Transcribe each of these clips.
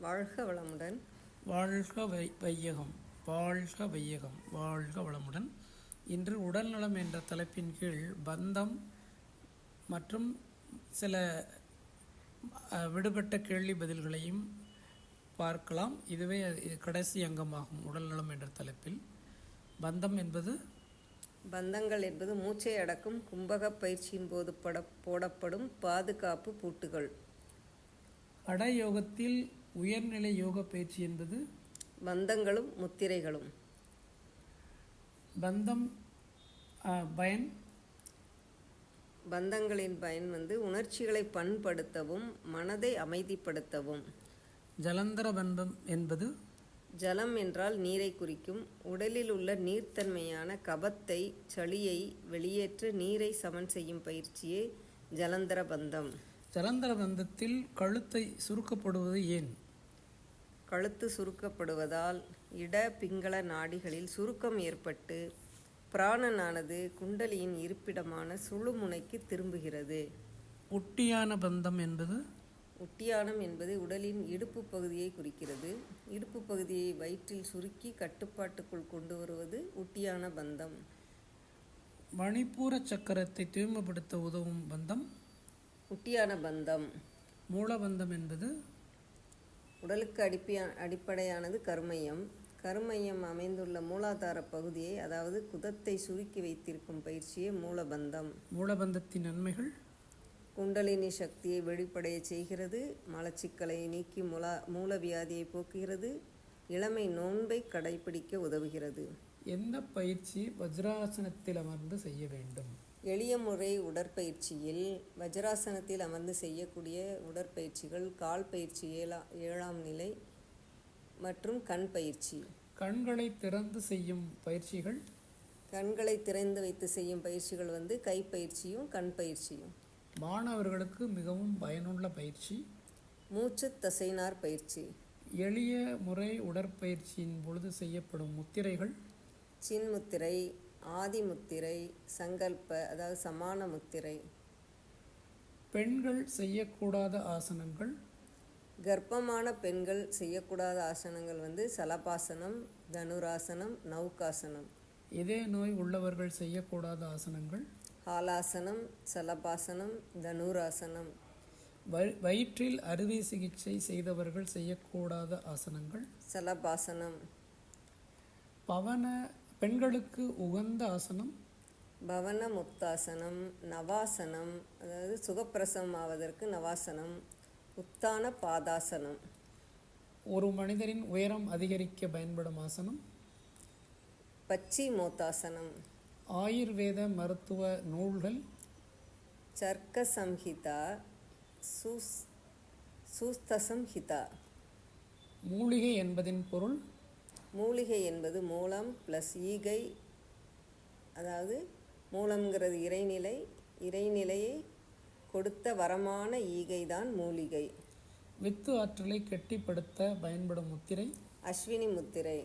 வாழ்க வளமுடன். வாழ்க வையகம், வாழ்க வையகம், வாழ்க வளமுடன். இன்று உடல்நலம் என்ற தலைப்பின் கீழ் பந்தம் மற்றும் சில விடுபட்ட கேள்வி பதில்களையும் பார்க்கலாம். இதுவே கடைசி அங்கமாகும். உடல்நலம் என்ற தலைப்பில் பந்தம் என்பது பந்தங்கள் என்பது மூச்சை அடக்கும் கும்பக பயிற்சியின் போது போடப்படும் பாதுகாப்பு பூட்டுகள். அடயோகத்தில் உயர்நிலை யோக பயிற்சி என்பது பந்தங்களும் முத்திரைகளும். பந்தம் பயன் பந்தங்களின் பயன் உணர்ச்சிகளை பண்படுத்தவும் மனதை அமைதிப்படுத்தவும். ஜலந்தர பந்தம் என்பது ஜலம் என்றால் நீரை குறிக்கும். உடலில் உள்ள நீர்த்தன்மையான கபத்தை சளியை வெளியேற்ற நீரை சமன் செய்யும் பயிற்சியே ஜலந்தர பந்தம். ஜலந்தர பந்தத்தில் கழுத்தை சுருக்கப்படுவது ஏன்? கழுத்து சுருக்கப்படுவதால் இட பிங்கள நாடிகளில் சுருக்கம் ஏற்பட்டு பிராணனானது குண்டலியின் இருப்பிடமான சுழுமுனைக்கு திரும்புகிறது. உட்டியான பந்தம் என்பது உட்டியானம் என்பது உடலின் இடுப்பு பகுதியை குறிக்கிறது. இடுப்பு பகுதியை வயிற்றில் சுருக்கி கட்டுப்பாட்டுக்குள் கொண்டு வருவது உட்டியான பந்தம். மணிப்பூர சக்கரத்தை தூய்மைப்படுத்த உதவும் பந்தம் உட்டியான பந்தம். மூலபந்தம் என்பது உடலுக்கு அடிப்படையானது கருமையம். கருமையம் அமைந்துள்ள மூலாதார பகுதியை, அதாவது குதத்தை சுருக்கி வைத்திருக்கும் பயிற்சியே மூலபந்தம். மூலபந்தத்தின் நன்மைகள்: குண்டலினி சக்தியை வெளிப்படைய செய்கிறது, மலச்சிக்கலை நீக்கி மூலவியாதியை போக்குகிறது, இளமை நோன்பை கடைபிடிக்க உதவுகிறது. எந்த பயிற்சி வஜ்ராசனத்தில் அமர்ந்து செய்ய வேண்டும்? எளிய முறை உடற்பயிற்சியில் வஜ்ராசனத்தில் அமர்ந்து செய்யக்கூடிய உடற்பயிற்சிகள் கால் பயிற்சி 7ஆம் நிலை மற்றும் கண் பயிற்சி. கண்களை திறந்து செய்யும் பயிற்சிகள் கண்களை திறந்து வைத்து செய்யும் பயிற்சிகள் கை பயிற்சியும் கண் பயிற்சியும். மாணவர்களுக்கு மிகவும் பயனுள்ள பயிற்சி மூச்சு தசைநார் பயிற்சி. எளிய முறை உடற்பயிற்சியின் பொழுது செய்யப்படும் முத்திரைகள் சின்முத்திரை, ஆதி முத்திரை, சங்கல்ப அதாவது சமான முத்திரை. பெண்கள் செய்யக்கூடாத ஆசனங்கள் கர்ப்பமான பெண்கள் செய்யக்கூடாத ஆசனங்கள் சலபாசனம், தனுராசனம், நௌகாசனம். இதே நோய் உள்ளவர்கள் செய்யக்கூடாத ஆசனங்கள் ஹாலாசனம், சலபாசனம், தனுராசனம். வயிற்றில் அறுவை சிகிச்சை செய்தவர்கள் செய்யக்கூடாத ஆசனங்கள் சலபாசனம். பெண்களுக்கு உகந்த ஆசனம் பவன முக்தாசனம், நவாசனம் அதாவது சுகப்பிரசவம் ஆவதற்கு நவாசனம், உத்தான பாதாசனம். ஒரு மனிதரின் உயரம் அதிகரிக்க பயன்படும் ஆசனம் பச்சி மோத்தாசனம். ஆயுர்வேத மருத்துவ நூல்கள் சர்க்க சம்ஹிதா, சூஸ்தசம்ஹிதா. மூலிகை என்பதின் பொருள்: மூலிகை என்பது மூலம் ப்ளஸ் ஈகை, அதாவது மூலம்ங்கிறது இறைநிலை, இறைநிலையை கொடுத்த வரமான ஈகை தான் மூலிகை. வித்து ஆற்றலை கெட்டிப்படுத்த பயன்படும் முத்திரை அஸ்வினி முத்திரை.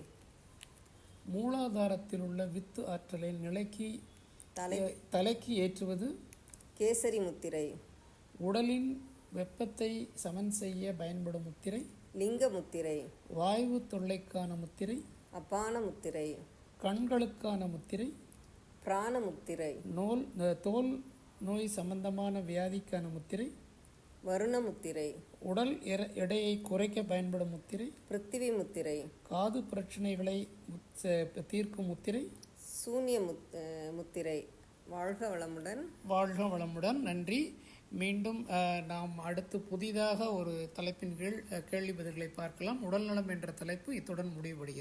மூலாதாரத்தில் உள்ள வித்து ஆற்றலை தலைக்கு ஏற்றுவது கேசரி முத்திரை. உடலின் வெப்பத்தை சமன் செய்ய பயன்படும் முத்திரை லிங்க முத்திரை. வாயு தொல்லைக்கான முத்திரை அபான முத்திரை. கண்களுக்கான முத்திரை பிராண முத்திரை. தோல் நோய் சம்பந்தமான வியாதிக்கான முத்திரை வருண முத்திரை. உடல் எடையை குறைக்க பயன்படும் முத்திரை பிருத்திவி முத்திரை. காது பிரச்சனைகளை தீர்க்கும் முத்திரை சூன்ய முத்திரை. வாழ்க வளமுடன். வாழ்க வளமுடன். நன்றி. மீண்டும் நாம் அடுத்து புதிதாக ஒரு தலைப்பின் கீழ் கேள்வி பதில்களை பார்க்கலாம். உடல்நலம் என்ற தலைப்பு இத்துடன் முடிவடைகிறது.